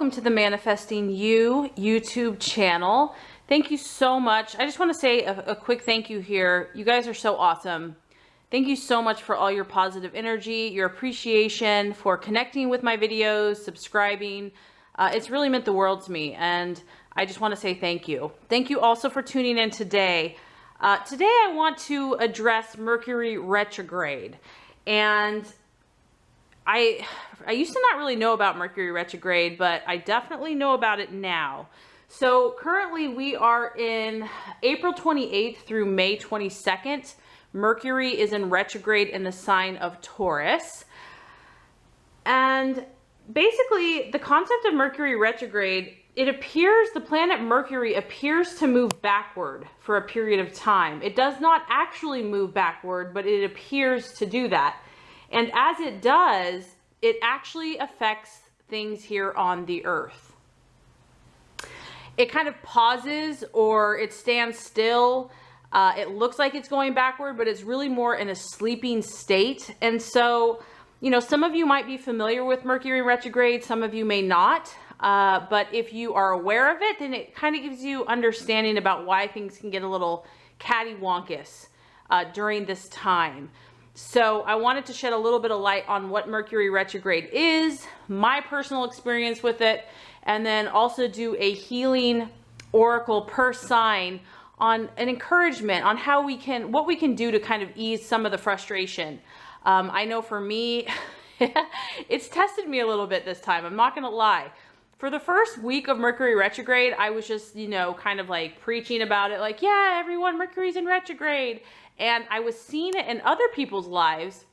welcome to the Manifesting You YouTube channel. Thank you so much. I just want to say a quick thank you here. You guys are so awesome. Thank you so much for all your positive energy, your appreciation, for connecting with my videos, subscribing. It's really meant the world to me, and I just want to say thank you. Thank you also for tuning in today. Today I want to address Mercury Retrograde, and I used to not really know about Mercury Retrograde, but I definitely know about it now. So currently we are in April 28th through May 22nd. Mercury is in retrograde in the sign of Taurus. And basically the concept of Mercury retrograde, the planet Mercury appears to move backward for a period of time. It does not actually move backward, but it appears to do that. And as it does, it actually affects things here on the earth. It kind of pauses or it stands still. It looks like it's going backward, but it's really more in a sleeping state. And so, you know, some of you might be familiar with Mercury retrograde, some of you may not. But if you are aware of it, then it kind of gives you understanding about why things can get a little cattywampus during this time. So I wanted to shed a little bit of light on what Mercury retrograde is, my personal experience with it, and then also do a healing oracle per sign on an encouragement on how what we can do to kind of ease some of the frustration. I know for me, it's tested me a little bit this time. I'm not going to lie. For the first week of Mercury retrograde, I was just, you know, kind of like preaching about it. Like, yeah, everyone, Mercury's in retrograde. And I was seeing it in other people's lives,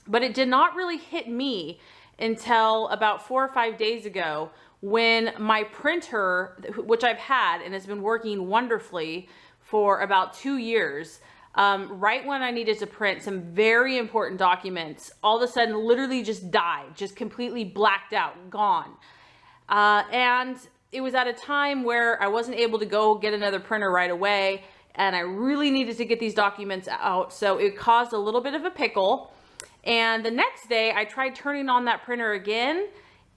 but it did not really hit me until about 4 or 5 days ago when my printer, which I've had and has been working wonderfully for about 2 years, right when I needed to print some very important documents, all of a sudden literally just died, just completely blacked out, gone. And it was at a time where I wasn't able to go get another printer right away, and I really needed to get these documents out. So it caused a little bit of a pickle. And the next day I tried turning on that printer again.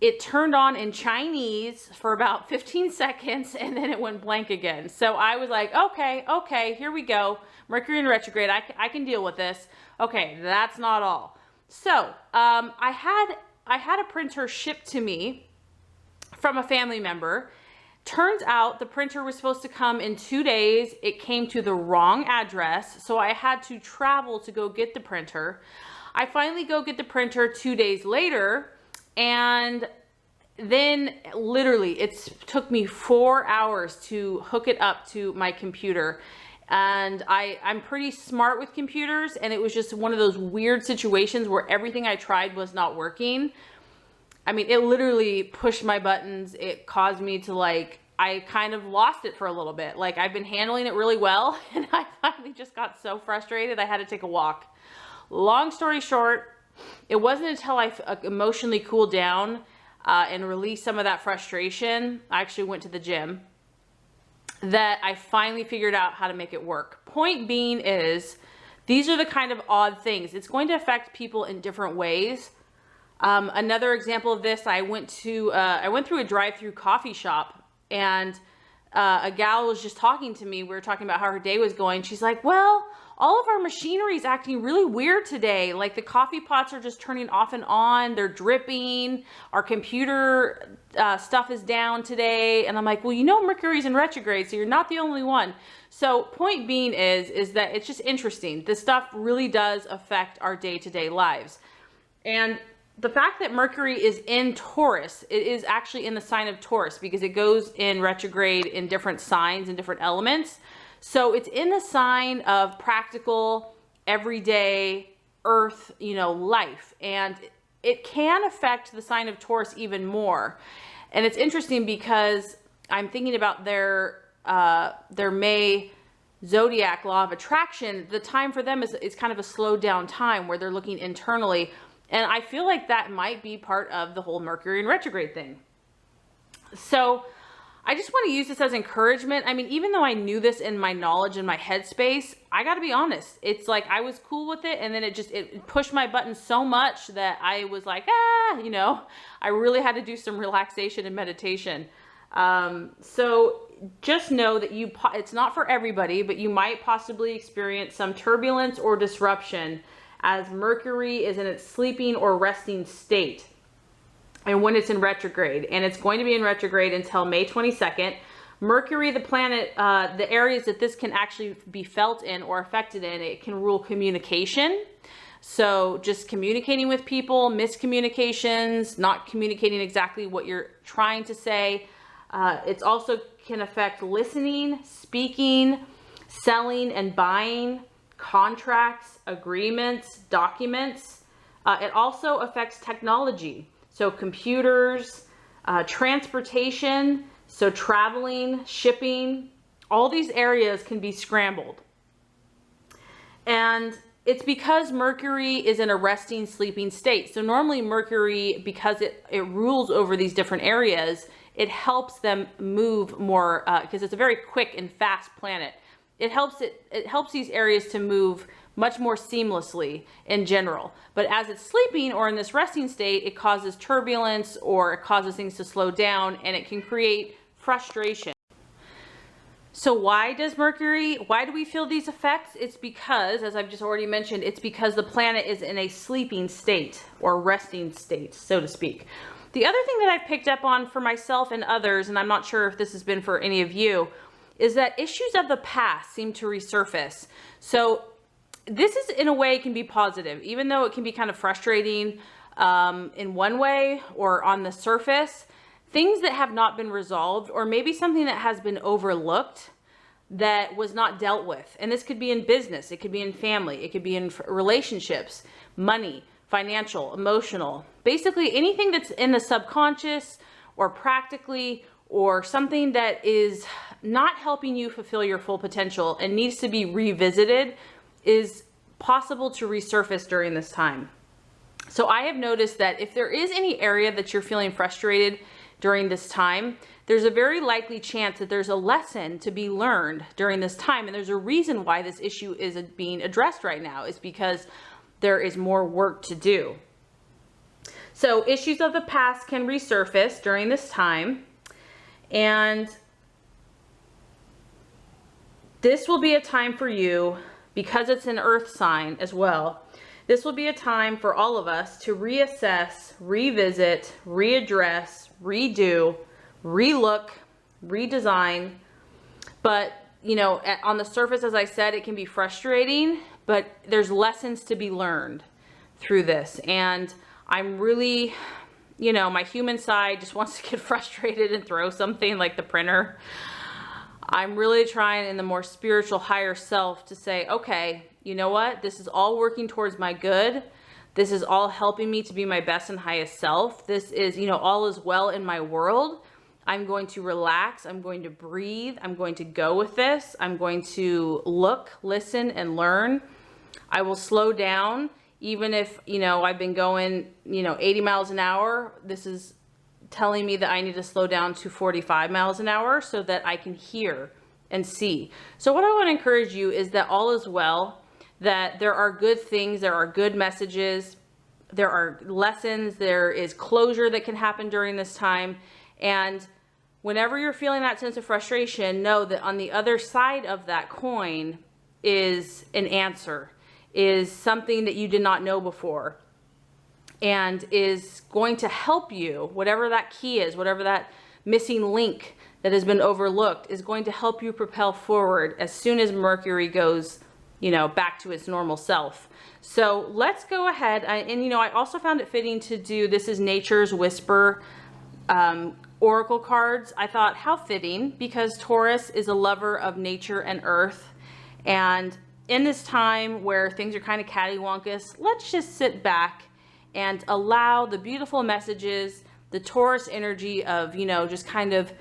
It turned on in Chinese for about 15 seconds and then it went blank again. So I was like, okay, here we go. Mercury in retrograde, I can deal with this. Okay, that's not all. So I had a printer shipped to me from a family member. Turns out the printer was supposed to come in 2 days. It came to the wrong address, so I had to travel to go get the printer. I finally go get the printer 2 days later, and then literally it took me 4 hours to hook it up to my computer. And I'm pretty smart with computers, and it was just one of those weird situations where everything I tried was not working. I mean, it literally pushed my buttons. It caused me to I kind of lost it for a little bit. Like, I've been handling it really well, and I finally just got so frustrated I had to take a walk. Long story short, it wasn't until I emotionally cooled down and released some of that frustration, I actually went to the gym, that I finally figured out how to make it work. Point being is, these are the kind of odd things. It's going to affect people in different ways. Another example of this, I went through a drive-through coffee shop, and a gal was just talking to me. We were talking about how her day was going. She's like, well, all of our machinery is acting really weird today. Like, the coffee pots are just turning off and on. They're dripping. Our computer stuff is down today. And I'm like, well, you know, Mercury's in retrograde, so you're not the only one. So point being is that it's just interesting. This stuff really does affect our day-to-day lives. And the fact that Mercury is in Taurus, it is actually in the sign of Taurus because it goes in retrograde in different signs and different elements. So it's in the sign of practical, everyday earth, you know, life. And it can affect the sign of Taurus even more. And it's interesting because I'm thinking about their May zodiac law of attraction. The time for them is kind of a slowed down time where they're looking internally. And I feel like that might be part of the whole Mercury in retrograde thing. So I just want to use this as encouragement. I mean, even though I knew this in my knowledge and my headspace, I got to be honest. It's like I was cool with it, and then it pushed my button so much that I was like, I really had to do some relaxation and meditation. So just know that it's not for everybody, but you might possibly experience some turbulence or disruption as Mercury is in its sleeping or resting state. And when it's in retrograde, and it's going to be in retrograde until May 22nd, Mercury, the planet, the areas that this can actually be felt in or affected in, it can rule communication. So just communicating with people, miscommunications, not communicating exactly what you're trying to say. It also can affect listening, speaking, selling and buying, contracts, agreements, documents. It also affects technology. So computers, transportation, so traveling, shipping, all these areas can be scrambled. And it's because Mercury is in a resting, sleeping state. So normally Mercury, because it rules over these different areas, it helps them move more, because it's a very quick and fast planet. It helps these areas to move much more seamlessly in general. But as it's sleeping or in this resting state, it causes turbulence or it causes things to slow down, and it can create frustration. So why do we feel these effects? It's because, as I've just already mentioned, it's because the planet is in a sleeping state or resting state, so to speak. The other thing that I've picked up on for myself and others, and I'm not sure if this has been for any of you, is that issues of the past seem to resurface. So this is, in a way, can be positive, even though it can be kind of frustrating in one way or on the surface. Things that have not been resolved, or maybe something that has been overlooked that was not dealt with. And this could be in business, it could be in family, it could be in relationships, money, financial, emotional, basically anything that's in the subconscious or practically, or something that is not helping you fulfill your full potential and needs to be revisited, is possible to resurface during this time. So I have noticed that if there is any area that you're feeling frustrated during this time, there's a very likely chance that there's a lesson to be learned during this time. And there's a reason why this issue is being addressed right now, is because there is more work to do. So issues of the past can resurface during this time. And this will be a time for you, because it's an earth sign as well. This will be a time for all of us to reassess, revisit, readdress, redo, relook, redesign. But, on the surface, as I said, it can be frustrating, but there's lessons to be learned through this. And I'm really, my human side just wants to get frustrated and throw something like the printer. I'm really trying in the more spiritual higher self to say, okay, you know what? This is all working towards my good. This is all helping me to be my best and highest self. This is, all is well in my world. I'm going to relax. I'm going to breathe. I'm going to go with this. I'm going to look, listen, and learn. I will slow down. Even if, I've been going, 80 miles an hour, this is telling me that I need to slow down to 45 miles an hour so that I can hear and see. So what I want to encourage you is that all is well, that there are good things, there are good messages, there are lessons, there is closure that can happen during this time. And whenever you're feeling that sense of frustration, know that on the other side of that coin is an answer, is something that you did not know before, and is going to help you, whatever that key is, whatever that missing link that has been overlooked, is going to help you propel forward as soon as Mercury goes, back to its normal self. So let's go ahead. I also found it fitting to do, this is Nature's Whisper Oracle cards. I thought, how fitting, because Taurus is a lover of nature and earth. And in this time where things are kind of cattywampus, let's just sit back and allow the beautiful messages, the Taurus energy of, just kind of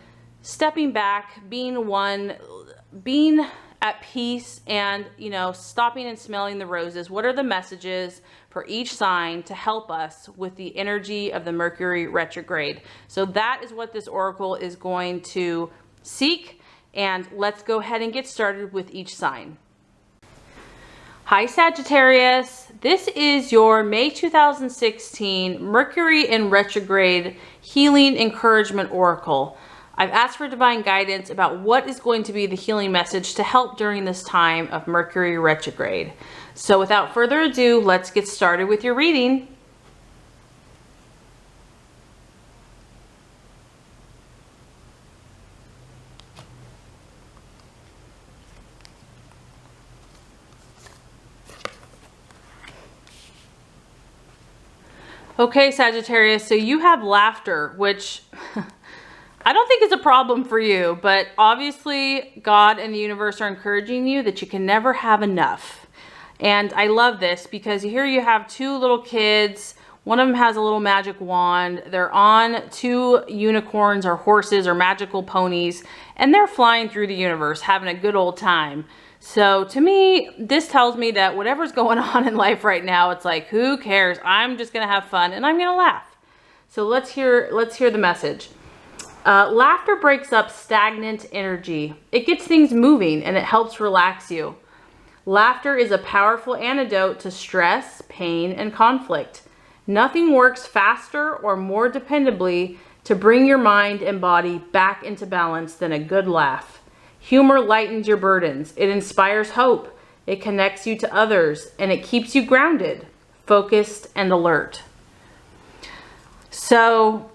stepping back, being one, being at peace, and, stopping and smelling the roses. What are the messages for each sign to help us with the energy of the Mercury retrograde? So that is what this oracle is going to seek. And let's go ahead and get started with each sign. Hi Sagittarius, this is your May 2016 Mercury in Retrograde Healing Encouragement Oracle. I've asked for divine guidance about what is going to be the healing message to help during this time of Mercury retrograde. So without further ado, let's get started with your reading. Okay, Sagittarius, so you have laughter, which I don't think is a problem for you, but obviously God and the universe are encouraging you that you can never have enough. And I love this because here you have two little kids. One of them has a little magic wand. They're on two unicorns or horses or magical ponies, and they're flying through the universe, having a good old time. So to me, this tells me that whatever's going on in life right now, it's like, who cares? I'm just going to have fun and I'm going to laugh. So let's hear the message. Laughter breaks up stagnant energy. It gets things moving and it helps relax you. Laughter is a powerful antidote to stress, pain, and conflict. Nothing works faster or more dependably to bring your mind and body back into balance than a good laugh. Humor lightens your burdens. It inspires hope. It connects you to others, and it keeps you grounded, focused, and alert. So,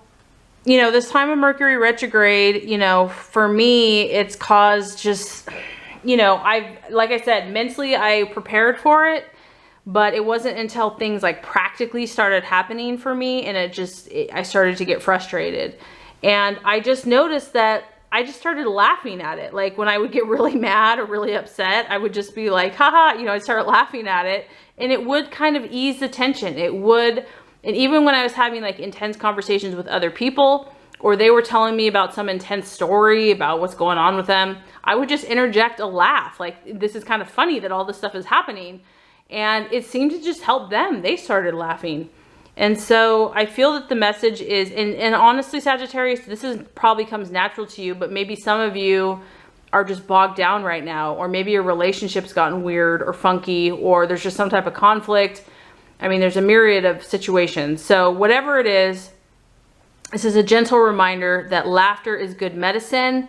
this time of Mercury retrograde, for me, it's caused just, like I said, mentally I prepared for it, but it wasn't until things like practically started happening for me, and I started to get frustrated. And I just noticed that I just started laughing at it. Like when I would get really mad or really upset, I would just be like, haha, I'd start laughing at it, and it would kind of ease the tension. It would, and even when I was having like intense conversations with other people, or they were telling me about some intense story about what's going on with them, I would just interject a laugh. Like, this is kind of funny that all this stuff is happening. And it seemed to just help them. They started laughing. And so I feel that the message is, and honestly, Sagittarius, this probably comes natural to you, but maybe some of you are just bogged down right now, or maybe your relationship's gotten weird or funky, or there's just some type of conflict. I mean, there's a myriad of situations. So whatever it is, this is a gentle reminder that laughter is good medicine.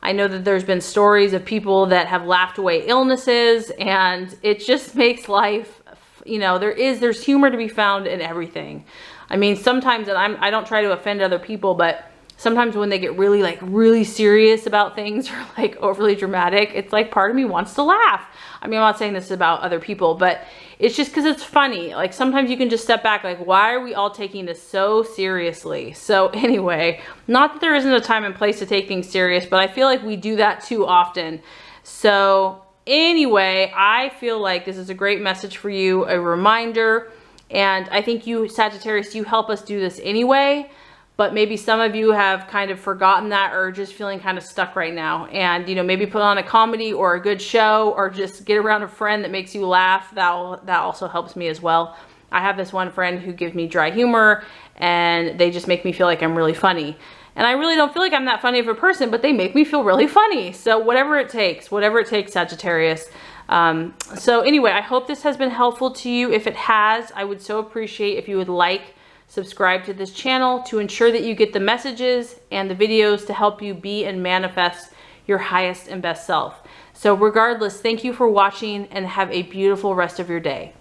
I know that there's been stories of people that have laughed away illnesses, and it just makes life, there's humor to be found in everything. I mean, sometimes, and I don't try to offend other people, but sometimes when they get really serious about things or like overly dramatic, it's like part of me wants to laugh. I mean, I'm not saying this about other people, but it's just because it's funny. Like sometimes you can just step back, like, why are we all taking this so seriously? So anyway, not that there isn't a time and place to take things serious, but I feel like we do that too often. So anyway, I feel like this is a great message for you, a reminder. And I think you, Sagittarius, you help us do this anyway. But maybe some of you have kind of forgotten that, or just feeling kind of stuck right now. And, maybe put on a comedy or a good show, or just get around a friend that makes you laugh. That also helps me as well. I have this one friend who gives me dry humor, and they just make me feel like I'm really funny. And I really don't feel like I'm that funny of a person, but they make me feel really funny. So whatever it takes, Sagittarius. So anyway, I hope this has been helpful to you. If it has, I would so appreciate if you would subscribe to this channel to ensure that you get the messages and the videos to help you be and manifest your highest and best self. So regardless, thank you for watching and have a beautiful rest of your day.